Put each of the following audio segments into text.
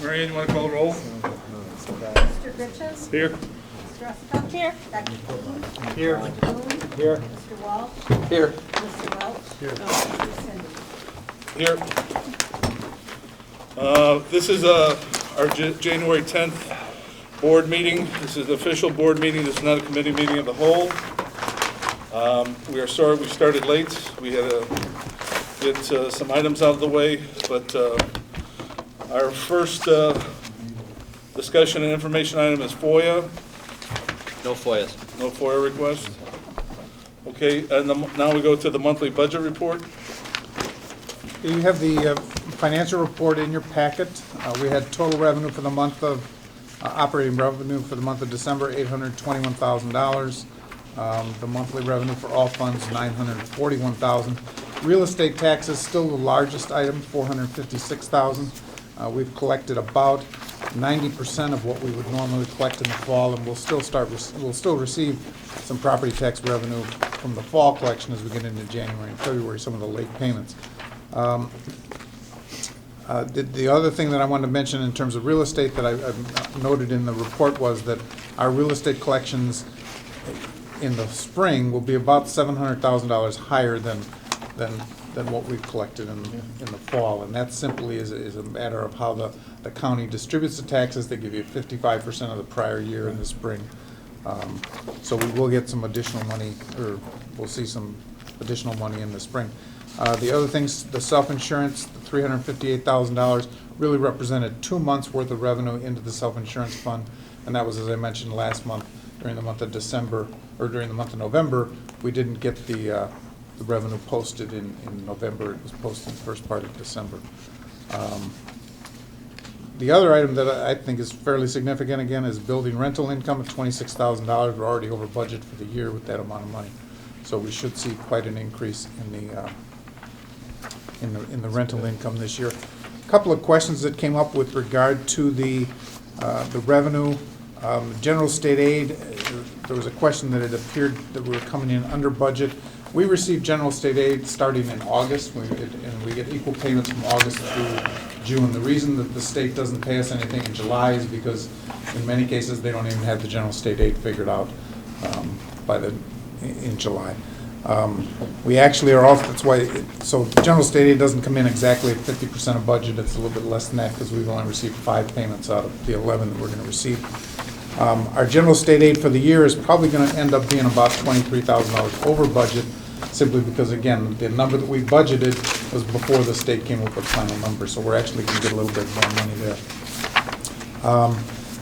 Marion, you want to call the roll? Mr. Britches? Here. Mr. Russell? Here. Dr. Keaton? Here. Mr. Boone? Here. Mr. Walsh? Here. Mr. Welch? Here. Mr. Cindy? Here. This is our January 10th board meeting. This is the official board meeting. This is not a committee meeting of the whole. We started late. We had to get some items out of the way, but our first discussion and information item is FOIA. No FOIAs. No FOIA request. Okay, and now we go to the monthly budget report. You have the financial report in your packet. We had total revenue for the month of, operating revenue for the month of December, $821,000. The monthly revenue for all funds, $941,000. Real estate taxes, still the largest item, $456,000. We've collected about 90% of what we would normally collect in the fall, and we'll still receive some property tax revenue from the fall collection as we get into January and February, some of the late payments. The other thing that I wanted to mention in terms of real estate that I noted in the report was that our real estate collections in the spring will be about $700,000 higher than what we've collected in the fall, and that simply is a matter of how the county distributes the taxes. They give you 55% of the prior year in the spring, so we will get some additional money, or we'll see some additional money in the spring. The other things, the self-insurance, the $358,000 really represented 2 months worth of revenue into the self-insurance fund, and that was, as I mentioned last month, during the month of December, or during the month of November, we didn't get the revenue posted in November. It was posted the first part of December. The other item that I think is fairly significant, again, is building rental income of $26,000. We're already over budget for the year with that amount of money. So we should see quite an increase in the rental income this year. A couple of questions that came up with regard to the revenue. General state aid, there was a question that it appeared that we were coming in under budget. We received general state aid starting in August, and we get equal payments from August through June. The reason that the state doesn't pay us anything in July is because in many cases they don't even have the general state aid figured out in July. We actually are off, that's why, so general state aid doesn't come in exactly at 50% of budget. It's a little bit less than that because we've only received 5 payments out of the 11 that we're going to receive. Our general state aid for the year is probably going to end up being about $23,000 over budget, simply because, again, the number that we budgeted was before the state came up with the final number, so we're actually going to get a little bit more money there.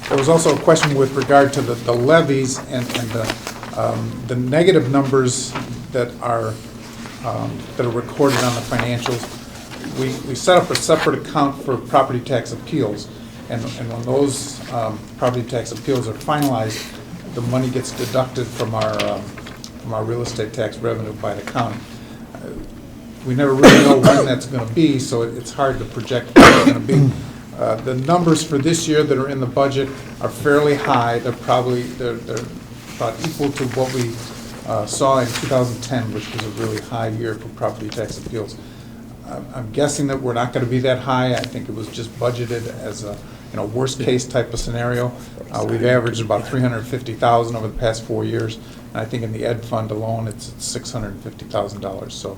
There was also a question with regard to the levies and the negative numbers that are recorded on the financials. We set up a separate account for property tax appeals, and when those property tax appeals are finalized, the money gets deducted from our real estate tax revenue by the county. We never really know when that's going to be, so it's hard to project what it's going to be. The numbers for this year that are in the budget are fairly high. They're about equal to what we saw in 2010, which was a really high year for property tax appeals. I'm guessing that we're not going to be that high. I think it was just budgeted as a worst case type of scenario. We've averaged about $350,000 over the past 4 years, and I think in the ed fund alone it's $650,000. So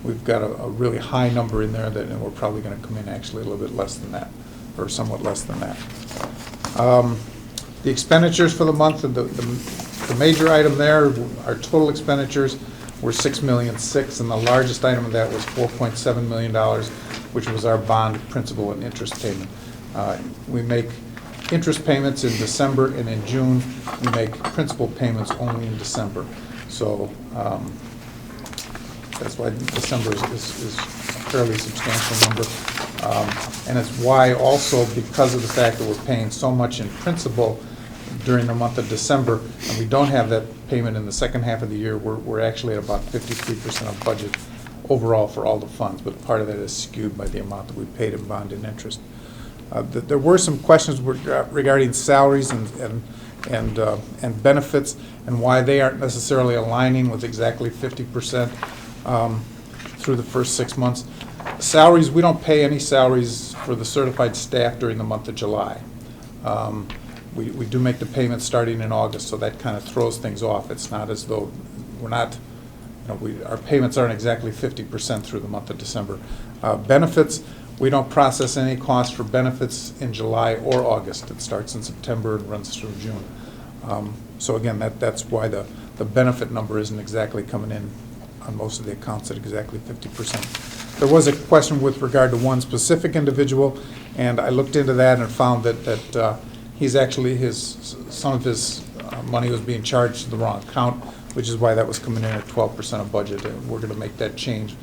we've got a really high number in there and we're probably going to come in actually a little bit less than that, or somewhat less than that. The expenditures for the month, the major item there, our total expenditures were $6.6 million, and the largest item of that was $4.7 million, which was our bond principal and interest payment. We make interest payments in December, and in June we make principal payments only in December. So that's why December is a fairly substantial number. And it's why also, because of the fact that we're paying so much in principal during the month of December, and we don't have that payment in the second half of the year, we're actually at about 53% of budget overall for all the funds, but part of that is skewed by the amount that we paid in bond and interest. There were some questions regarding salaries and benefits and why they aren't necessarily aligning with exactly 50% through the first 6 months. Salaries, we don't pay any salaries for the certified staff during the month of July. We do make the payments starting in August, so that kind of throws things off. It's not as though we're not, our payments aren't exactly 50% through the month of December. Benefits, we don't process any costs for benefits in July or August. It starts in September and runs through June. So again, that's why the benefit number isn't exactly coming in on most of the accounts at exactly 50%. There was a question with regard to one specific individual, and I looked into that and found that he's actually, some of his money was being charged to the wrong account, which is why that was coming in at 12% of budget, and we're going to make that change.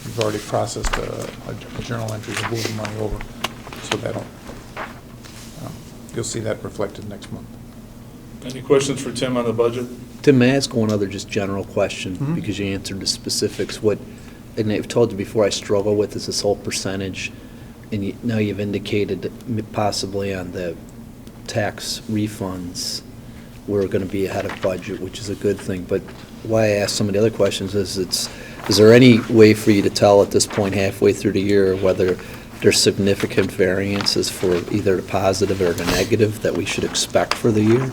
We've already processed a journal entry to move the money over, so that'll, you'll see that reflected next month. Any questions for Tim on the budget? Tim, may I ask one other just general question, Mhm. because you answered the specifics. And I've told you before, I struggle with is this whole percentage, and now you've indicated that possibly on the tax refunds, we're going to be ahead of budget, which is a good thing. But why I ask some of the other questions is is there any way for you to tell at this point, halfway through the year, whether there's significant variances for either the positive or the negative that we should expect for the year?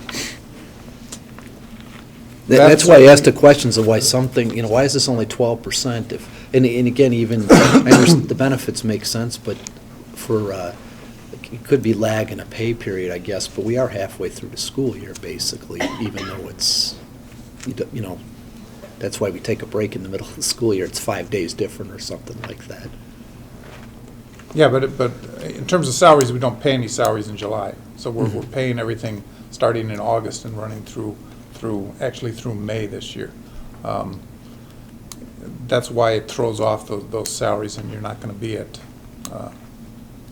That's why I asked the questions of why something, why is this only 12%? And again, even, I understand the benefits make sense, but for, it could be lag in a pay period, I guess, but we are halfway through the school year, basically, even though it's, that's why we take a break in the middle of the school year. It's 5 days different or something like that. Yeah, but in terms of salaries, we don't pay any salaries in July. So we're paying everything starting in August and running through May this year. That's why it throws off those salaries, and you're not going to be at, at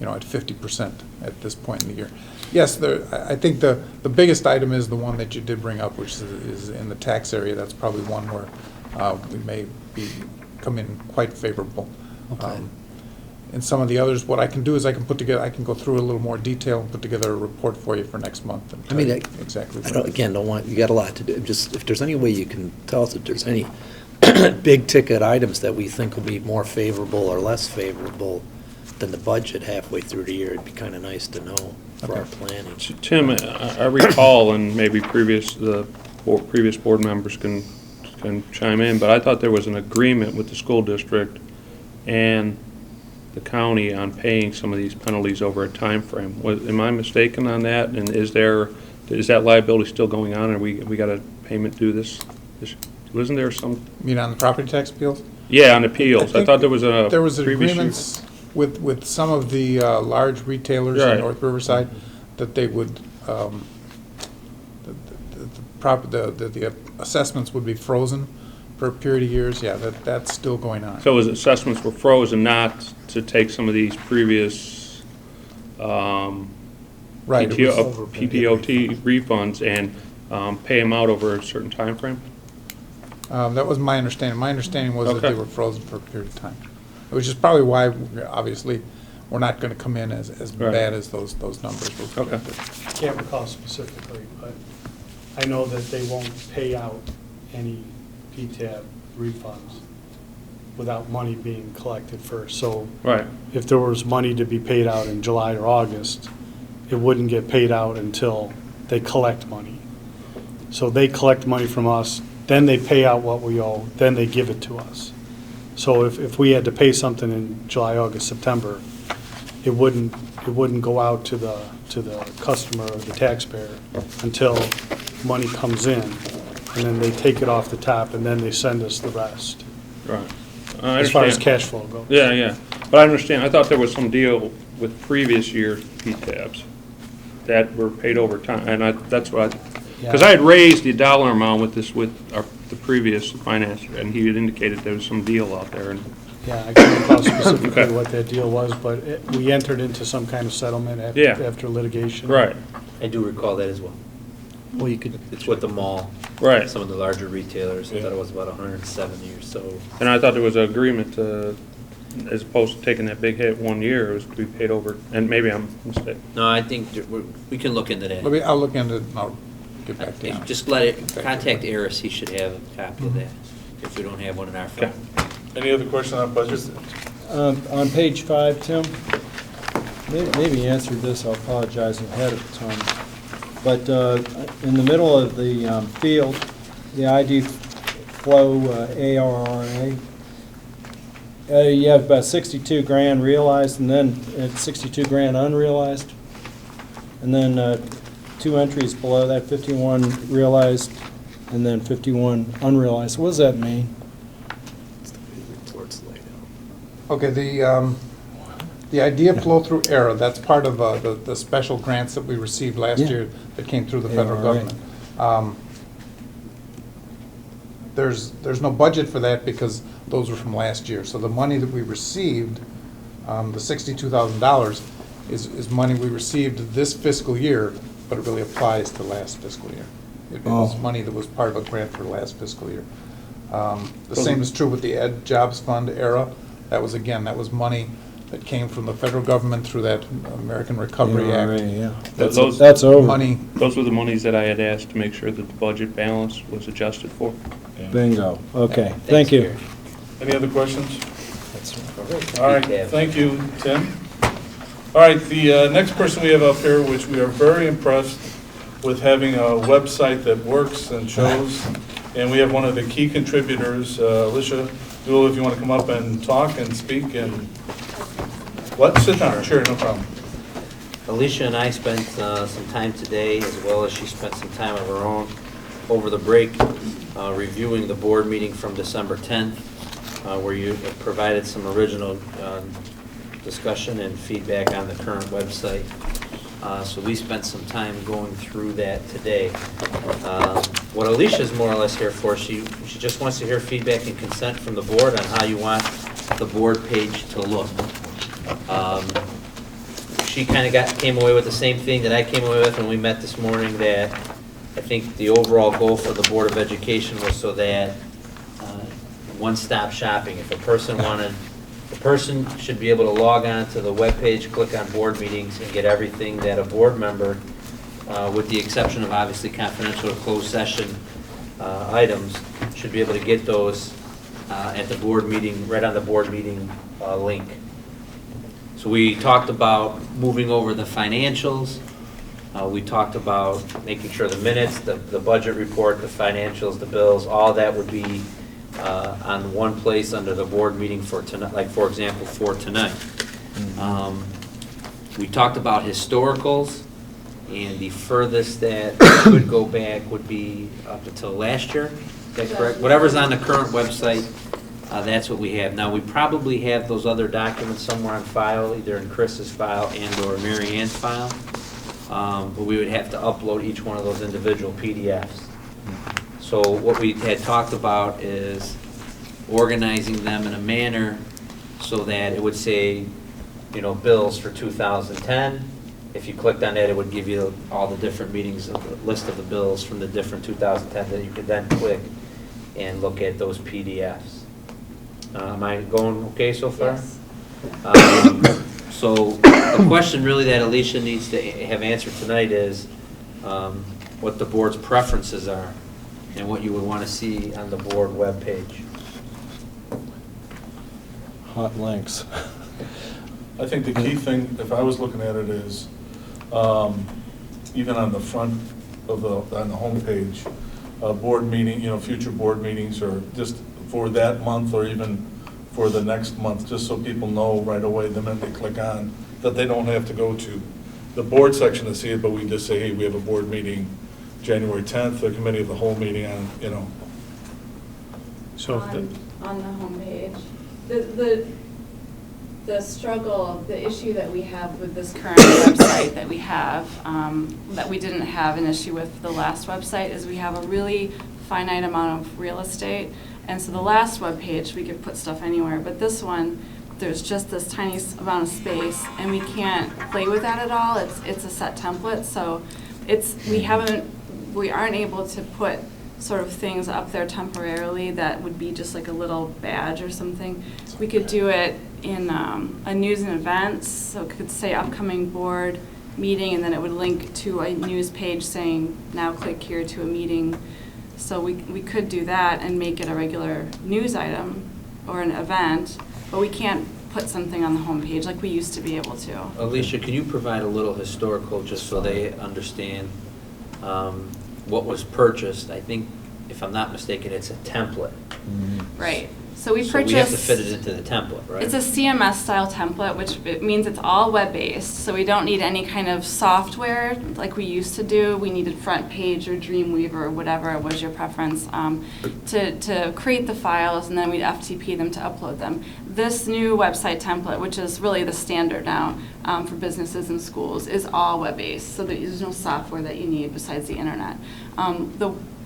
50% at this point in the year. Yes, I think the biggest item is the one that you did bring up, which is in the tax area. That's probably one where we may come in quite favorable. Okay. And some of the others, what I can do is I can go through a little more detail and put together a report for you for next month. And tell you exactly. You got a lot to do. Just if there's any way you can tell us if there's any big ticket items that we think will be more favorable or less favorable than the budget halfway through the year, it'd be kind of nice to know for our planning. Tim, I recall, and maybe previous board members can chime in, but I thought there was an agreement with the school district and the county on paying some of these penalties over a time frame. Am I mistaken on that? And is that liability still going on, and we got a payment due this? Wasn't there some? You mean on the property tax appeals? Yeah, on appeals. I thought there was agreements with some of the large retailers in North Riverside that they would the assessments would be frozen for a period of years. Yeah, that's still going on. So his assessments were frozen not to take some of these previous Right. PTOT refunds and pay them out over a certain time frame? That was my understanding. My understanding was that they were frozen for a period of time, which is probably why, obviously, we're not going to come in as bad as those numbers were projected. I can't recall specifically, but I know that they won't pay out any PTAB refunds without money being collected first. So if there was money to be paid out in July or August, it wouldn't get paid out until they collect money. So they collect money from us, then they pay out what we owe, then they give it to us. So if we had to pay something in July, August, September, it wouldn't go out to the customer or the taxpayer until money comes in, and then they take it off the top, and then they send us the rest. Right. As far as cash flow goes. Yeah. But I understand, I thought there was some deal with previous year's PTABs that were paid over time, and that's what because I had raised the dollar amount with the previous finance, and he had indicated there was some deal out there. And yeah, I can't recall specifically what that deal was, but we entered into some kind of settlement after litigation. Right. I do recall that as well. Well, you could. It's with the mall. Right. Some of the larger retailers. I thought it was about 170 or so. And I thought there was an agreement to, as opposed to taking that big hit 1 year, it was to be paid over, and maybe I'm mistaken. No, I think we can look into that. I'll look into it and I'll get back to you. Just contact Eris. He should have a copy of that if we don't have one in our file. Any other question on budget? On page 5, Tim, maybe you answered this, I'll apologize ahead of time. But in the middle of the field, the ID flow ARRA, you have about 62 grand realized, and then 62 grand unrealized. And then 2 entries below that, 51 realized, and then 51 unrealized. What does that mean? Okay, the idea flow through ERA, that's part of the special grants that we received last Yeah. year that came through the federal ARRA. government. There's no budget for that because those were from last year. So the money that we received, the $62,000, is money we received this fiscal year, but it really applies to last fiscal year. It was money that was part of a grant for last fiscal year. The same is true with the Ed Jobs Fund ERA. That was money that came from the federal government through that American Recovery ARRA, Act. yeah. Those- That's over. Money, Those were the monies that I had asked to make sure that the budget balance was adjusted for. Bingo. Okay, thank you. Any other questions? Perfect. All right, Dept. thank you, Tim. All right, the next person we have up here, which we are very impressed with having a website that works and shows, and we have one of the key contributors, Alicia, Duel, if you want to come up and talk and speak and, sit down, sure, no problem. Alicia and I spent some time today, as well as she spent some time of her own over the break, reviewing the board meeting from December 10th, where you provided some original discussion and feedback on the current website. So we spent some time going through that today. What Alicia's more or less here for, she just wants to hear feedback and consent from the board on how you want the board page to look. She kind of came away with the same thing that I came away with when we met this morning, that I think the overall goal for the Board of Education was so that one-stop shopping. If a person wanted, the person should be able to log on to the webpage, click on board meetings, and get everything that a board member, with the exception of obviously confidential or closed session items, should be able to get those at the board meeting, right on the board meeting link. So we talked about moving over the financials. We talked about making sure the minutes, the budget report, the financials, the bills, all that would be on one place under the board meeting for tonight, like for example, for tonight. We talked about historicals, and the furthest that could go back would be up until last year. Is that correct? Whatever's on the current website, that's what we have. Now, we probably have those other documents somewhere on file, either in Chris's file and or Mary Ann's file. But we would have to upload each one of those individual PDFs. So what we had talked about is organizing them in a manner so that it would say, bills for 2010. If you clicked on that, it would give you all the different meetings, a list of the bills from the different 2010 that you could then click and look at those PDFs. Am I going okay so far? Yes. So the question really that Alicia needs to have answered tonight is what the board's preferences are and what you would want to see on the board webpage. Hot links. I think the key thing, if I was looking at it, is even on the front of on the homepage, board meeting, future board meetings, or just for that month or even for the next month, just so people know right away the minute they click on, that they don't have to go to the board section to see it, but we just say, hey, we have a board meeting January 10th, the committee of the whole meeting on, So if On the homepage. The struggle, the issue that we have with this current website that we have, that we didn't have an issue with the last website, is we have a really finite amount of real estate. And so the last webpage, we could put stuff anywhere, but this one, there's just this tiny amount of space, and we can't play with that at all. It's a set template, so we aren't able to put sort of things up there temporarily that would be just like a little badge or something. We could do it in a news and events, so it could say upcoming board meeting, and then it would link to a news page saying, now click here to a meeting. So we could do that and make it a regular news item or an event, but we can't put something on the homepage like we used to be able to. Alicia, can you provide a little historical, just so they understand what was purchased? I think, if I'm not mistaken, it's a template. Right. So we So purchased. we have to fit it into the template, right? It's a CMS style template, which it means it's all web-based, so we don't need any kind of software like we used to do. We needed Front Page or Dreamweaver or whatever was your preference to create the files, and then we'd FTP them to upload them. This new website template, which is really the standard now for businesses and schools, is all web-based, so there's no software that you need besides the internet.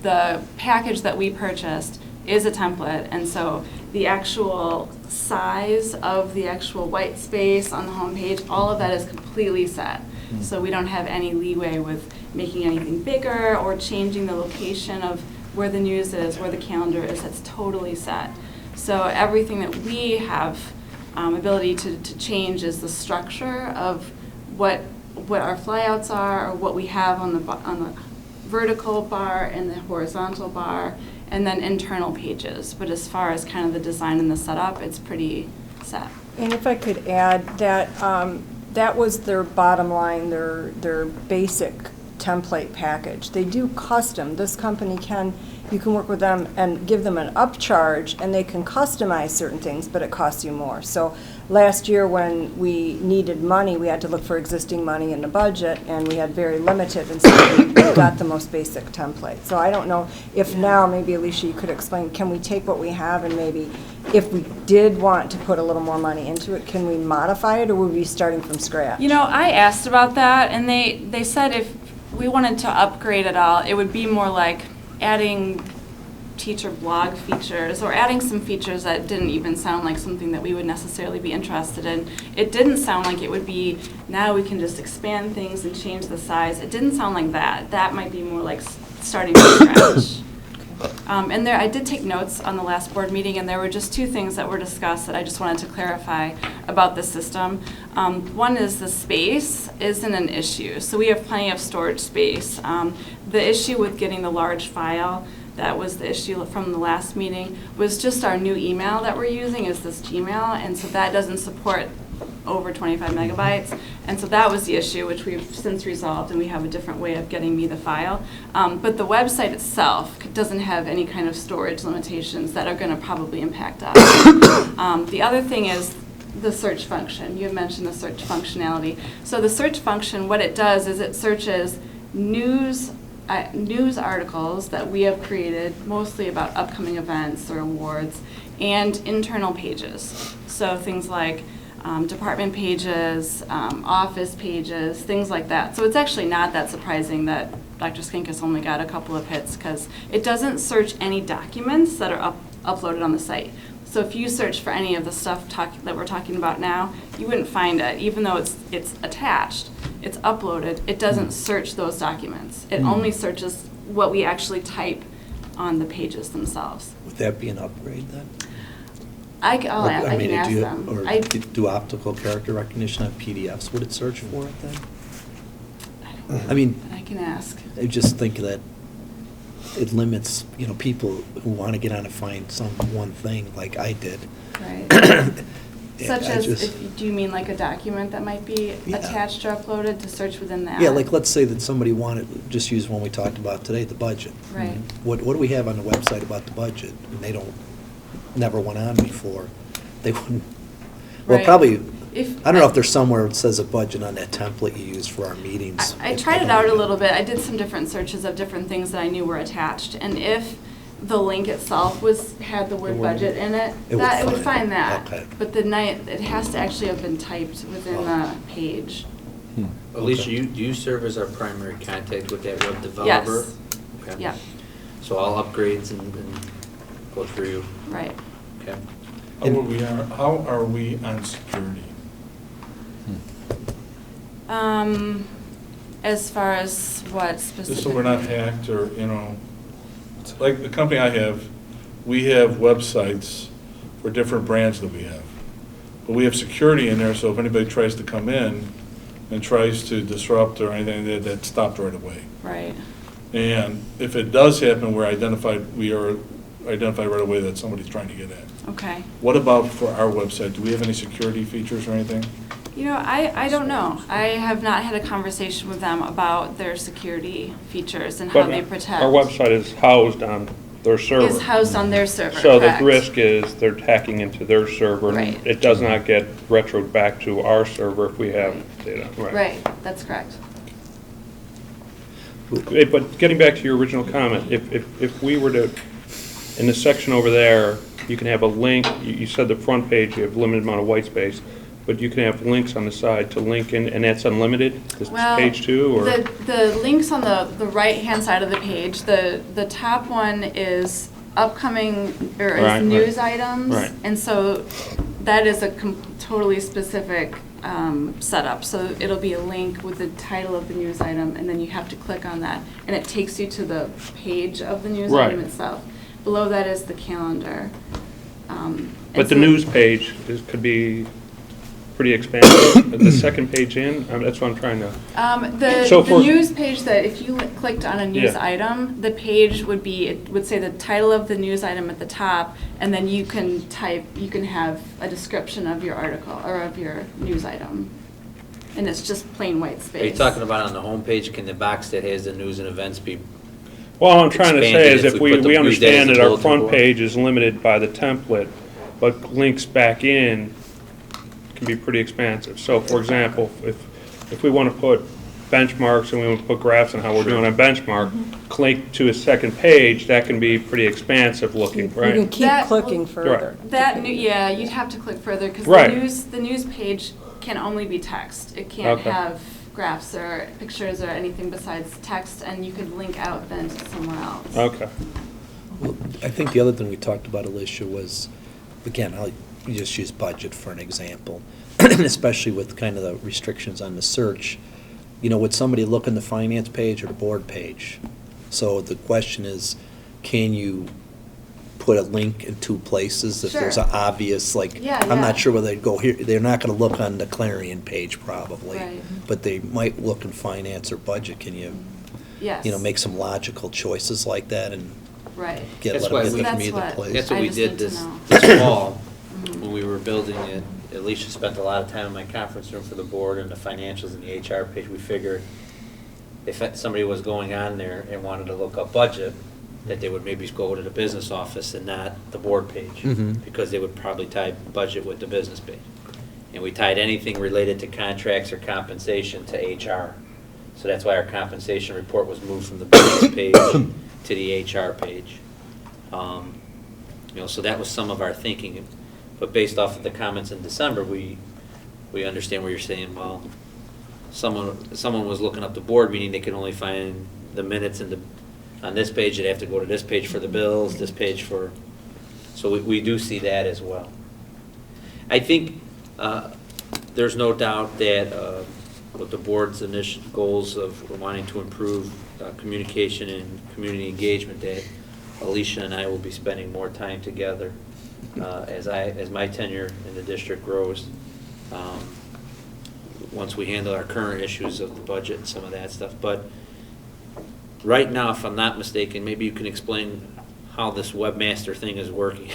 The package that we purchased is a template, and so the actual size of the actual white space on the homepage, all of that is completely set. So we don't have any leeway with making anything bigger or changing the location of where the news is, where the calendar is. It's totally set. So everything that we have ability to change is the structure of what our flyouts are, or what we have on the vertical bar and the horizontal bar, and then internal pages. But as far as kind of the design and the setup, it's pretty set. And if I could add that, that was their bottom line, their basic template package. They do custom. This company you can work with them and give them an upcharge, and they can customize certain things, but it costs you more. So last year when we needed money, we had to look for existing money in the budget, and we had very limited, and so we got the most basic template. So I don't know if now, maybe Alicia, you could explain, can we take what we have and maybe if we did want to put a little more money into it, can we modify it, or would we be starting from scratch? You know, I asked about that, and they said if we wanted to upgrade it all, it would be more like adding teacher blog features or adding some features that didn't even sound like something that we would necessarily be interested in. It didn't sound like it would be, now we can just expand things and change the size. It didn't sound like that. That might be more like starting from scratch. And I did take notes on the last board meeting, and there were just two things that were discussed that I just wanted to clarify about the system. One is the space isn't an issue, so we have plenty of storage space. The issue with getting the large file, that was the issue from the last meeting, was just our new email that we're using is this Gmail, and so that doesn't support over 25 megabytes. And so that was the issue, which we've since resolved, and we have a different way of getting me the file. But the website itself doesn't have any kind of storage limitations that are going to probably impact us. The other thing is the search function. You had mentioned the search functionality. So the search function, what it does is it searches news articles that we have created, mostly about upcoming events or awards, and internal pages. So things like department pages, office pages, things like that. So it's actually not that surprising that Dr. Skinkis only got a couple of hits, because it doesn't search any documents that are uploaded on the site. So if you search for any of the stuff that we're talking about now, you wouldn't find it, even though it's attached, it's uploaded. It doesn't search those documents. It only searches what we actually type on the pages themselves. Would that be an upgrade then? I can ask them. Or do optical character recognition on PDFs? Would it search for it then? I mean, I can ask. I just think that it limits, people who want to get on and find some one thing like I did. Right. Such as, do you mean like a document that might be attached or uploaded to search within that? Yeah, like let's say that somebody wanted, just use one we talked about today, the budget. Right. What do we have on the website about the budget? And never went on before. They wouldn't, well, Right. probably, I don't know if there's somewhere it says a budget on that template you use for our meetings. I tried it out a little bit. I did some different searches of different things that I knew were attached, and if the link itself had the word budget in it, it would find that. Okay. But it has to actually have been typed within the page. Alicia, do you serve as our primary contact with that web developer? Yes. Okay. Yeah. So all upgrades and go through you? Right. Okay. How are we on security? As far as what specifically? Just so we're not hacked or, like the company I have, we have websites for different brands that we have. But we have security in there, so if anybody tries to come in and tries to disrupt or anything, that's stopped right away. Right. And if it does happen, we're identified, we are identify right away that somebody's trying to get in. Okay. What about for our website? Do we have any security features or anything? You know, I don't know. I have not had a conversation with them about their security features and how But they protect. our website is housed on their server. Is housed on their server, So the correct. risk is they're hacking into their server. and Right. It does not get retroed back to our server if we have data. Right, that's correct. But getting back to your original comment, if we were to, in the section over there, you can have a link, you said the front page, you have limited amount of white space, but you can have links on the side to link in, and that's unlimited? This is Well, page 2, or? the links on the right-hand side of the page, the top one is upcoming, or Right, is news items. Right. And so that is a totally specific setup. So it'll be a link with the title of the news item, and then you have to click on that, and it takes you to the page of the news item Right. itself. Below that is the calendar. But the news page could be pretty expansive. The second page in, that's what I'm trying to. So The for- news page, that if you clicked on a news Yeah. item, the page would be, it would say the title of the news item at the top, and then you can have a description of your article, or of your news item. And it's just plain white space. Are you talking about on the homepage, can the box that has the news and events be, Well, all I'm trying to say expanded is if if we put we the- use that as understand a that our bulletin front board? page is limited by the template, but links back in can be pretty expansive. So for example, if we want to put benchmarks and we want to put graphs on how we're doing on benchmark, click to a second page, that can be pretty expansive looking, You can right? keep That- clicking further. Yeah, you'd have to click further, because Right. the news page can only be text. It can't Okay. have graphs or pictures or anything besides text, and you could link out then to somewhere else. Okay. Well, I think the other thing we talked about, Alicia, was, again, I'll just use budget for an example, especially with kind of the restrictions on the search. You know, would somebody look on the finance page or the board page? So the question is, can you put a link in two places if there's Sure. an obvious, like, Yeah, I'm yeah. not sure whether they'd go here, they're not gonna look on the Clarion page probably, Right. but they might look in finance or budget. Can you, Yes. make some logical choices like that and Right. That's let why them we- get from That's either what- place? that's what I we just did need to this know. this fall, Mhm. when we were building it. Alicia spent a lot of time in my conference room for the board and the financials and the HR page. We figured if somebody was going on there and wanted to look up budget, that they would maybe go to the business office and not the board page, Mhm. because they would probably tie budget with the business page. And we tied anything related to contracts or compensation to HR. So that's why our compensation report was moved from the business page to the HR page. So that was some of our thinking. But based off of the comments in December, we understand where you're saying, well, someone was looking up the board meeting, they can only find the minutes on this page, they'd have to go to this page for the bills, this page for, so we do see that as well. I think there's no doubt that with the board's initial goals of wanting to improve communication and community engagement, that Alicia and I will be spending more time together as my tenure in the district grows. Once we handle our current issues of the budget and some of that stuff. But right now, if I'm not mistaken, maybe you can explain how this webmaster thing is working.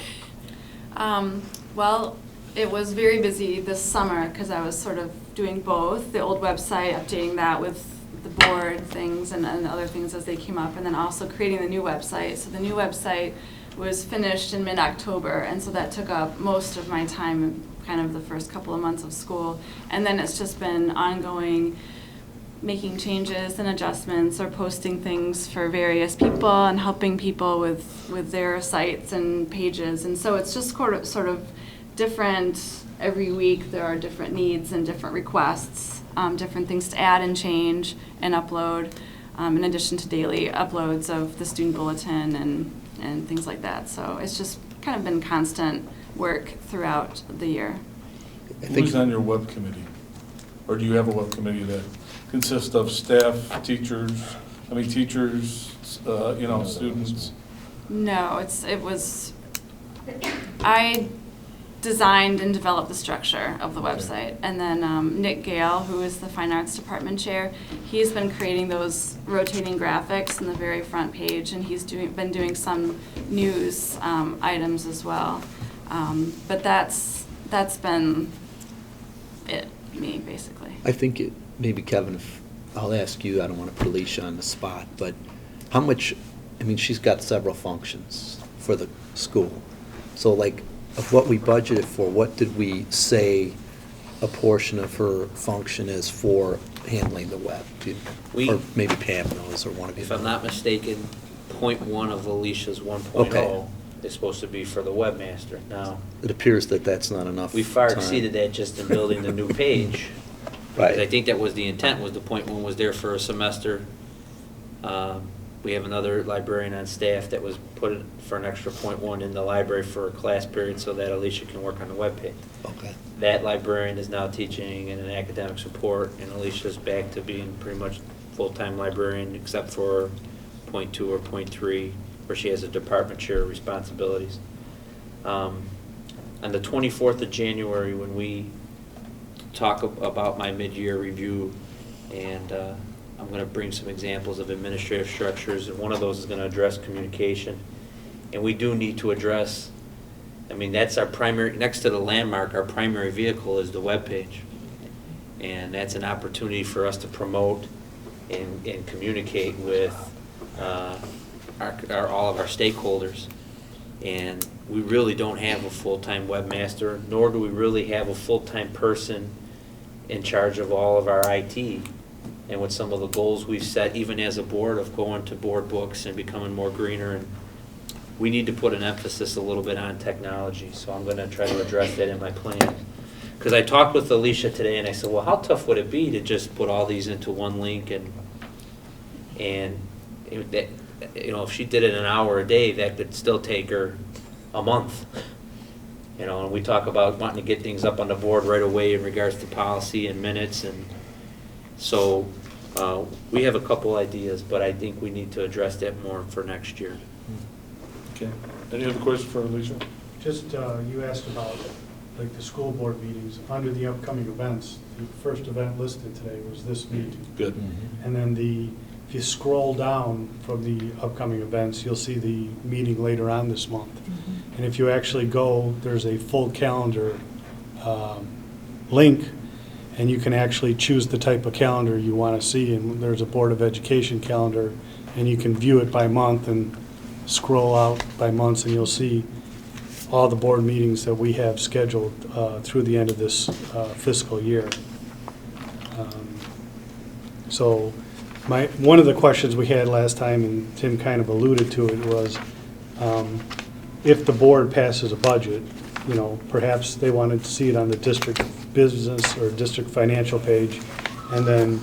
Well, it was very busy this summer because I was sort of doing both, the old website, updating that with the board things and other things as they came up, and then also creating the new website. So the new website was finished in mid-October, and so that took up most of my time, kind of the first couple of months of school. And then it's just been ongoing, making changes and adjustments or posting things for various people and helping people with their sites and pages. And so it's just sort of different. Every week there are different needs and different requests, different things to add and change and upload, in addition to daily uploads of the student bulletin and things like that. So it's just kind of been constant work throughout the year. Who's on your web committee? Or do you have a web committee that consists of staff, teachers, students? No, designed and developed the structure of the website. And then Nick Gale, who is the Fine Arts Department Chair, he's been creating those rotating graphics in the very front page, and he's been doing some news items as well. But that's been me, basically. I think maybe Kevin, if I'll ask you, I don't want to put Alicia on the spot, but how much, I mean, she's got several functions for the school. So like, of what we budgeted for, what did we say a portion of her function is for handling the web? Or maybe Pam knows, or one of you. If I'm not mistaken, .1 of Alicia's 1.0 Okay. is supposed to be for the webmaster. Now, It appears that that's not enough we far time. exceeded that just in building the new page. Right. Because I think that was the intent, was the .1 was there for a semester. We have another librarian on staff that was put in for an extra .1 in the library for a class period so that Alicia can work on the webpage. Okay. That librarian is now teaching in an academic support, and Alicia's back to being pretty much full-time librarian, except for .2 or .3, where she has a department chair responsibilities. On the 24th of January, when we talk about my mid-year review, and I'm going to bring some examples of administrative structures, and one of those is going to address communication. And we do need to address, I mean, that's our primary, next to the landmark, our primary vehicle is the webpage. And that's an opportunity for us to promote and communicate with all of our stakeholders. And we really don't have a full-time webmaster, nor do we really have a full-time person in charge of all of our IT. And with some of the goals we've set, even as a board, of going to board books and becoming more greener, and we need to put an emphasis a little bit on technology. So I'm going to try to address that in my plan. Because I talked with Alicia today, and I said, well, how tough would it be to just put all these into one link? And if she did it an hour a day, that could still take her a month. And we talk about wanting to get things up on the board right away in regards to policy and minutes, and so we have a couple ideas, but I think we need to address that more for next year. Okay. Any other questions for Alicia? Just, you asked about, like, the school board meetings. Under the upcoming events, the first event listed today was this meeting. Good. And then if you scroll down from the upcoming events, you'll see the meeting later on this month. And if you actually go, there's a full calendar link, and you can actually choose the type of calendar you want to see. And there's a Board of Education calendar, and you can view it by month and scroll out by months, and you'll see all the board meetings that we have scheduled through the end of this fiscal year. So one of the questions we had last time, and Tim kind of alluded to it, was if the board passes a budget, perhaps they wanted to see it on the district business or district financial page, and then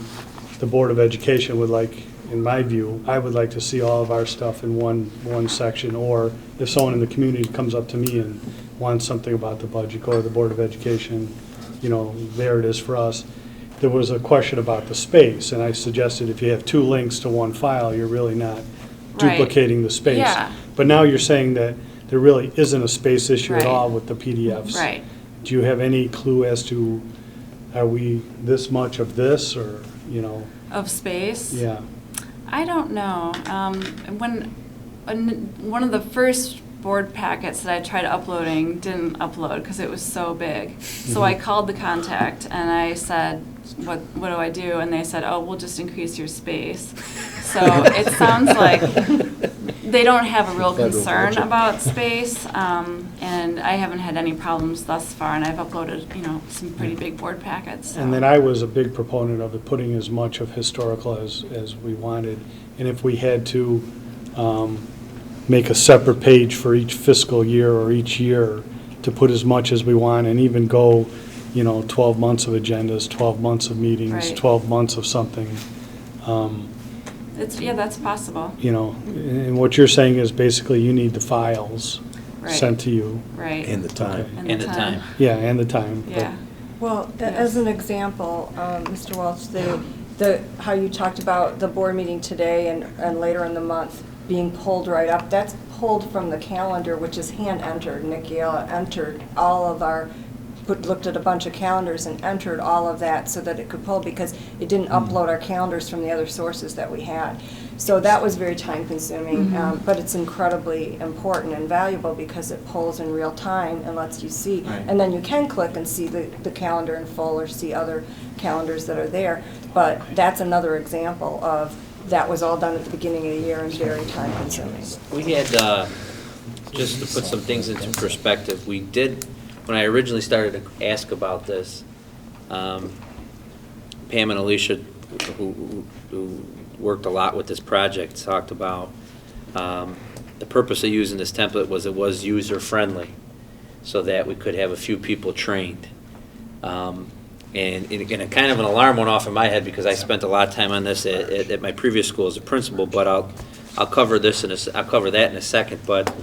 the Board of Education would like, in my view, I would like to see all of our stuff in one section, or if someone in the community comes up to me and wants something about the budget, go to the Board of Education, there it is for us. There was a question about the space, and I suggested if you have two links to one file, you're really not duplicating the space. Yeah. But now you're saying that there really isn't a space issue at Right. all with the PDFs. Right. Do you have any clue as to, are we this much of this, or, Of space? yeah? I don't know. One of the first board packets that I tried uploading didn't upload because it was so big. So I called the contact and I said, what do I do? And they said, oh, we'll just increase your space. So it sounds like they don't have a real concern about space, and I haven't had any problems thus far, and I've uploaded, some pretty big board packets. So. And then I was a big proponent of it, putting as much of historical as we wanted. And if we had to make a separate page for each fiscal year or each year to put as much as we want, and even go, 12 months of agendas, 12 months of meetings, Right. 12 months of something. That's possible. And what you're saying is basically you need the files Right. sent to you. Right. And the time. Okay. And the time. Yeah, and the time. but- Yeah. Well, as an example, Mr. Welch, how you talked about the board meeting today and later in the month being pulled right up, that's pulled from the calendar, which is hand entered. Nikki entered all of our, looked at a bunch of calendars and entered all of that so that it could pull, because it didn't upload our calendars from the other sources that we had. So that was very time consuming, but it's incredibly important and valuable because it pulls in real time and lets you see. Right. And then you can click and see the calendar in full or see other calendars that are there. But that's another example of that was all done at the beginning of the year and very time consuming. We had, just to put some things into perspective, we did, when I originally started to ask about this, Pam and Alicia, who worked a lot with this project, talked about the purpose of using this template was it was user-friendly, so that we could have a few people trained. And again, kind of an alarm went off in my head because I spent a lot of time on this at my previous school as a principal. But I'll cover this I'll cover that in a second. But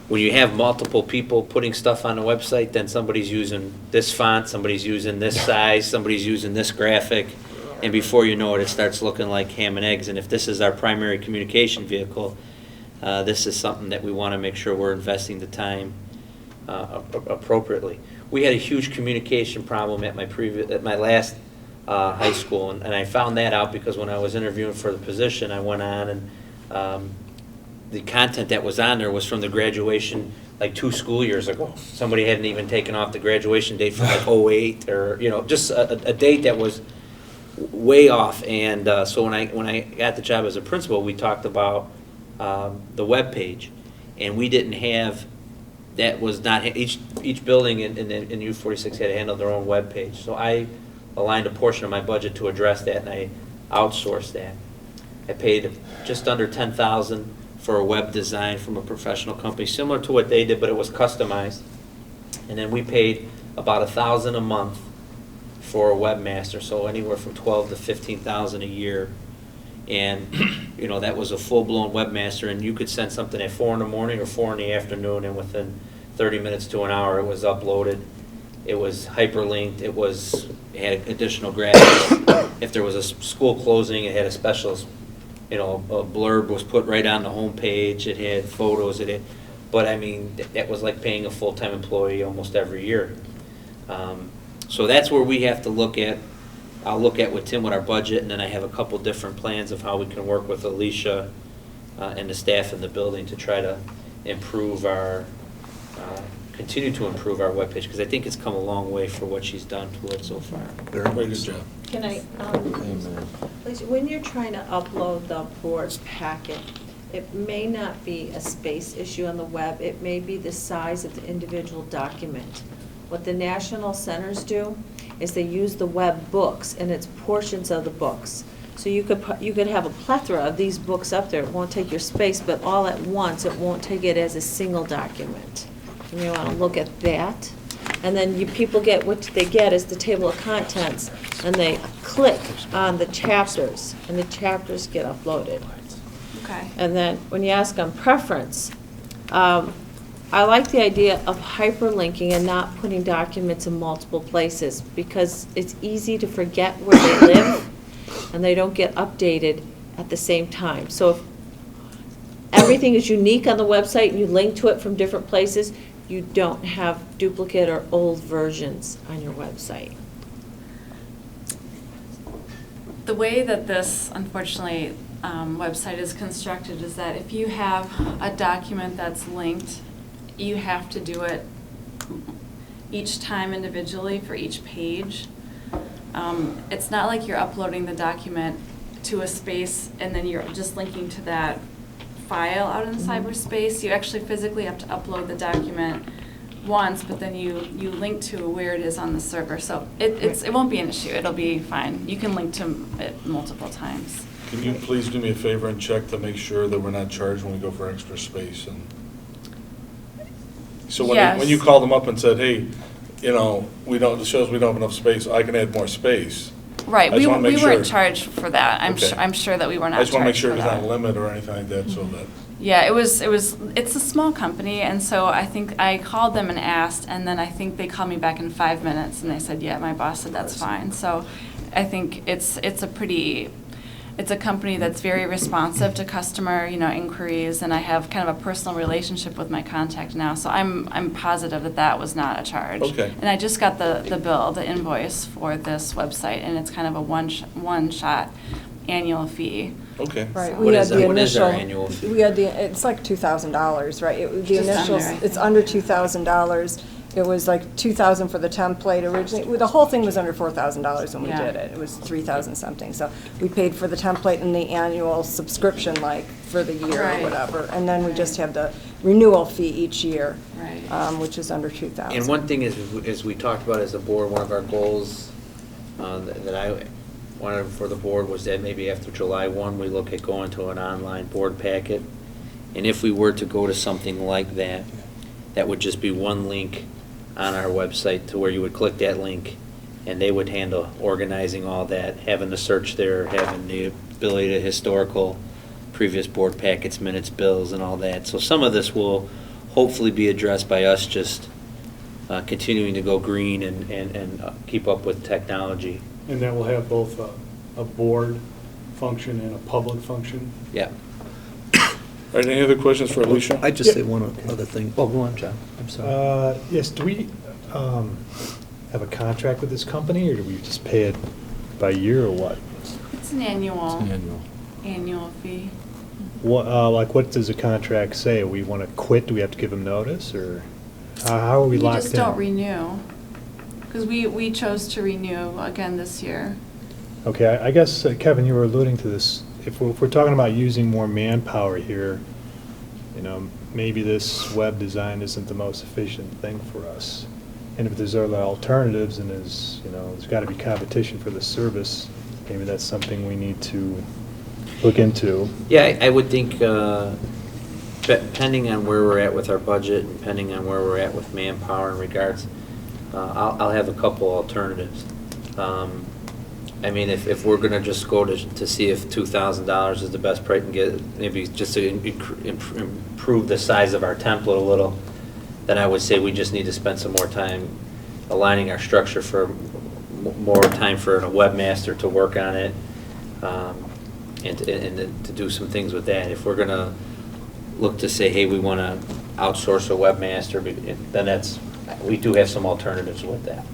when you have multiple people putting stuff on the website, then somebody's using this font, somebody's using this size, somebody's using this graphic, and before you know it, it starts looking like ham and eggs. And if this is our primary communication vehicle, this is something that we want to make sure we're investing the time appropriately. We had a huge communication problem at my last high school, and I found that out because when I was interviewing for the position, I went on and the content that was on there was from the graduation like 2 school years ago. Somebody hadn't even taken off the graduation date from like 08 or just a date that was way off. And so when I got the job as a principal, we talked about the web page, and we didn't have. That was not, each building in U46 had to handle their own web page. So I aligned a portion of my budget to address that, and I outsourced that. I paid just under $10,000 for a web design from a professional company, similar to what they did, but it was customized. And then we paid about $1,000 a month for a webmaster, so anywhere from $12,000 to $15,000 a year. And that was a full-blown webmaster, and you could send something at 4 in the morning or 4 in the afternoon, and within 30 minutes to an hour it was uploaded. It was hyperlinked. It had additional graphics. If there was a school closing, it had a special, a blurb was put right on the home page. It had photos. But I mean, that was like paying a full-time employee almost every year. So that's where we have to look at. I'll look at with Tim with our budget, and then I have a couple different plans of how we can work with Alicia and the staff in the building to try to improve continue to improve our webpage, because I think it's come a long way for what she's done to it so far. Very good job. Can I, please, when you're trying to upload the board packet, it may not be a space issue on the web. It may be the size of the individual document. What the national centers do is they use the web books, and it's portions of the books. So you could have a plethora of these books up there. It won't take your space, but all at once, it won't take it as a single document. And you want to look at that. And then people get, what they get is the table of contents, and they click on the chapters, and the chapters get uploaded. Okay. And then when you ask on preference, I like the idea of hyperlinking and not putting documents in multiple places, because it's easy to forget where they live and they don't get updated at the same time. So if everything is unique on the website and you link to it from different places, you don't have duplicate or old versions on your website. The way that this, unfortunately, website is constructed is that if you have a document that's linked, you have to do it each time individually for each page. It's not like you're uploading the document to a space and then you're just linking to that file out in cyberspace. You actually physically have to upload the document once, but then you link to where it is on the server. So it won't be an issue. It'll be fine. You can link to it multiple times. Can you please do me a favor and check to make sure that we're not charged when we go for extra space? And so when you called them up and said, hey, it shows we don't have enough space, I can add more space. Right, we weren't sure. charged for that. I'm sure that we were not I just want to make charged sure for there's not that. a limit or anything like that, so that. Yeah, it's a small company, and so I think I called them and asked, and then I think they called me back in 5 minutes, and they said, yeah, my boss said that's fine. So I think it's a pretty it's a company that's very responsive to customer, inquiries, and I have kind of a personal relationship with my contact now, so I'm positive that that was not a charge. Okay. And I just got the bill, the invoice for this website, and it's kind of a one-shot annual fee. Okay. Right, What is our annual fee? We had it's like $2,000, right? The Just initial, under, I it's think. under $2,000. It was like $2,000 for the template originally. The whole thing was under $4,000 when we Yeah. did it. It was 3,000 something. So we paid for the template and the annual subscription, like, for the year or Right. whatever. And then we just have the renewal fee each year, Right. which is under $2,000. And one thing is, as we talked about as a board, one of our goals that I wanted for the board was that maybe after July 1, we look at going to an online board packet. And if we were to go to something like that, that would just be one link on our website to where you would click that link and they would handle organizing all that, having the search there, having the ability to historical, previous board packets, minutes, bills, and all that. So some of this will hopefully be addressed by us just continuing to go green and keep up with technology. And that will have both a board function and a public function. Yeah. All right, any other questions for Alicia? I'd just say one other thing. Oh, go on, John. I'm sorry. Yes, do we have a contract with this company, or do we just pay it by year, or what? It's an annual fee. What, like, what does the contract say? We want to quit, do we have to give them notice, or how are we locked in? You just don't renew, because we chose to renew again this year. Okay, I guess, Kevin, you were alluding to this. If we're talking about using more manpower here, maybe this web design isn't the most efficient thing for us. And if there's other alternatives and there's got to be competition for the service, maybe that's something we need to look into. Yeah, I would think, depending on where we're at with our budget, and depending on where we're at with manpower in regards, I'll have a couple alternatives. I mean, if we're going to just go to see if $2,000 is the best price and get, maybe just to improve the size of our template a little, then I would say we just need to spend some more time aligning our structure for more time for a webmaster to work on it, and to do some things with that. If we're going to look to say, hey, we want to outsource a webmaster, then we do have some alternatives with that.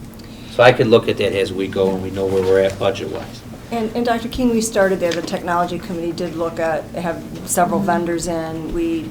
So I could look at that as we go and we know where we're at budget-wise. And Dr. King, we started there, the technology committee did look at, have several vendors in. We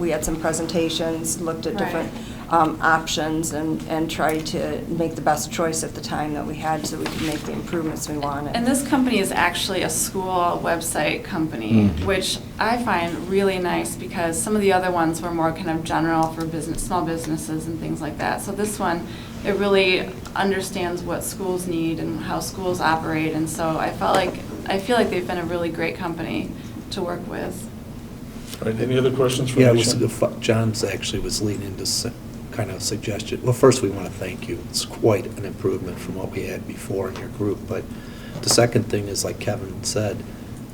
had some presentations, looked at different options and tried to make the best choice at the time that we had so we could make the improvements we wanted. And this company is actually a school website company, which I find really nice because some of the other ones were more kind of general for small businesses and things like that. So this one, it really understands what schools need and how schools operate, and so I feel like they've been a really great company to work with. All right, any other questions for Yeah, Alicia? John's actually was leading to kind of suggestion. Well, first, we want to thank you. It's quite an improvement from what we had before in your group. But the second thing is, like Kevin said,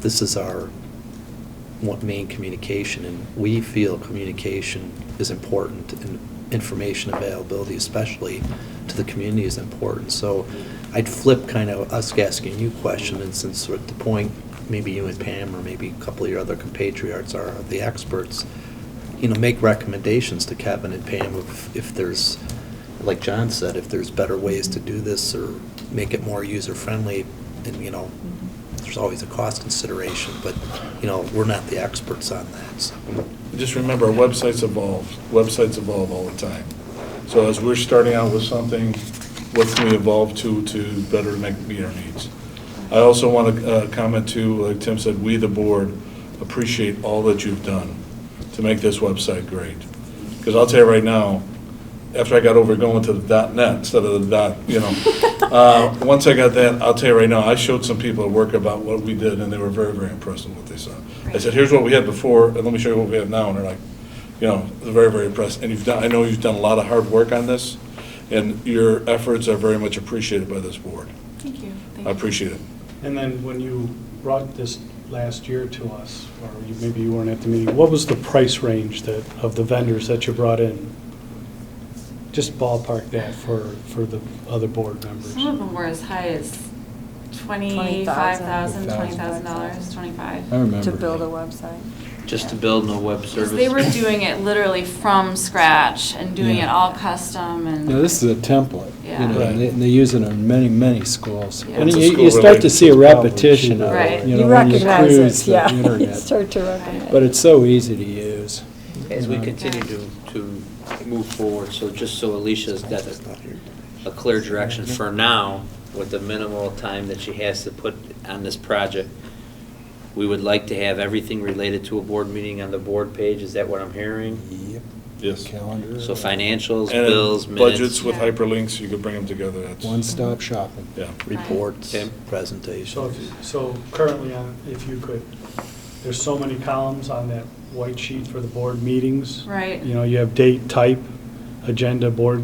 this is our main communication, and we feel communication is important, and information availability, especially to the community, is important. So I'd flip kind of us asking you question, and since we're at the point, maybe you and Pam or maybe a couple of your other compatriots are the experts, make recommendations to Kevin and Pam if there's, like John said, if there's better ways to do this or make it more user-friendly, and, there's always a cost consideration, but, we're not the experts on that, so. Just remember, our websites evolve. Websites evolve all the time. So as we're starting out with something, what can we evolve to better meet our needs? I also want to comment too, like Tim said, we, the board, appreciate all that you've done to make this website great. Because I'll tell you right now, after I got over going to the .net instead of the once I got that, I'll tell you right now, I showed some people at work about what we did, and they were very, very impressed with what they saw. I said, here's what we had before, and let me show you what we have now, and they're like, they're very, very impressed. And I know you've done a lot of hard work on this, and your efforts are very much appreciated by this board. Thank you. I appreciate it. And then when you brought this last year to us, or maybe you weren't at the meeting, what was the price range of the vendors that you brought in? Just ballpark that for the other board members. Some of them were as high as $25,000, $20,000. $20,000, 25. I remember. To build a that. website. Just to build no web Because service. they were doing it literally from scratch and doing it Yeah. all custom and. Now, this is a template, you Yeah. know, and they use it in many, many schools. Yeah. And What's a you school start related to to? see a It's probably repetition cheaper. of Right. it, You you know, when you recognize cruise it, the yeah. You internet. start to recognize. But it's so easy to use. As we you know. continue to move forward, so just so Alicia's got a clear direction for now, with the minimal time that she has to put on this project, we would like to have everything related to a board meeting on the board page, is that what I'm hearing? Yep. Yes. Calendar. So financials, And bills, minutes. budgets with Yeah. hyperlinks, you could bring them together. That's One-stop shopping. Yeah. Reports, Okay. presentations. So currently, if you could, there's so many columns on that white sheet for the board meetings. Right. You know, you have date, type, agenda, board,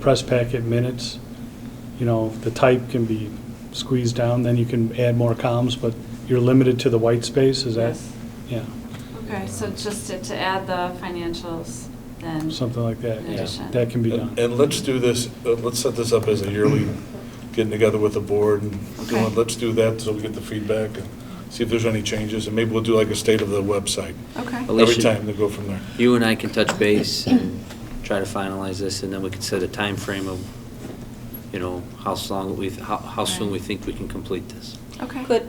press packet, minutes. You know, the type can be squeezed down, then you can add more columns, but you're limited to the white space, is that? Yes. Yeah, Okay, so just to add the financials, then. something like that, In yeah, addition. that can be And done. and let's do this, let's set this up as a yearly, getting together with the board and doing, Okay. let's do that so we get the feedback and see if there's any changes. And maybe we'll do like a state of the website Okay. every Alicia, time to go from there. You and I can touch base and try to finalize this, and then we can set a time frame of, you know, how soon we think we can complete this. Okay. Could,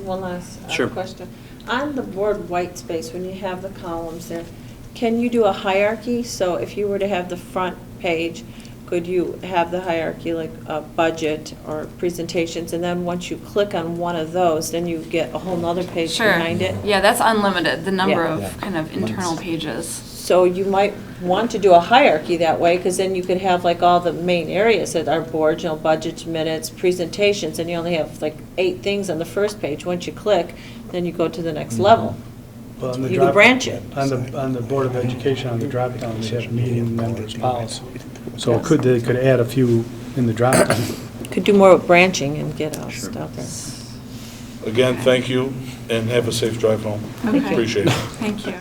one last Sure. question. On the board white space, when you have the columns there, can you do a hierarchy? So if you were to have the front page, could you have the hierarchy like budget or presentations? And then once you click on one of those, then you get a whole nother page Sure. behind it? Yeah, that's unlimited, the number Yeah. of Yeah. kind of internal pages. So you might want to do a hierarchy that way, because then you could have like all the main areas that are board, you know, budgets, minutes, presentations, and you only have like 8 things on the first page. Once you click, then you go to the next level. Well, on the You could drop- branch it. On the Board of Education, on the drop-down, they have meeting members policy. So they could add a few in the drop-down. Could do more with branching and get out stuff. Again, thank you and have a safe drive home. Okay. Appreciate it. Thank you.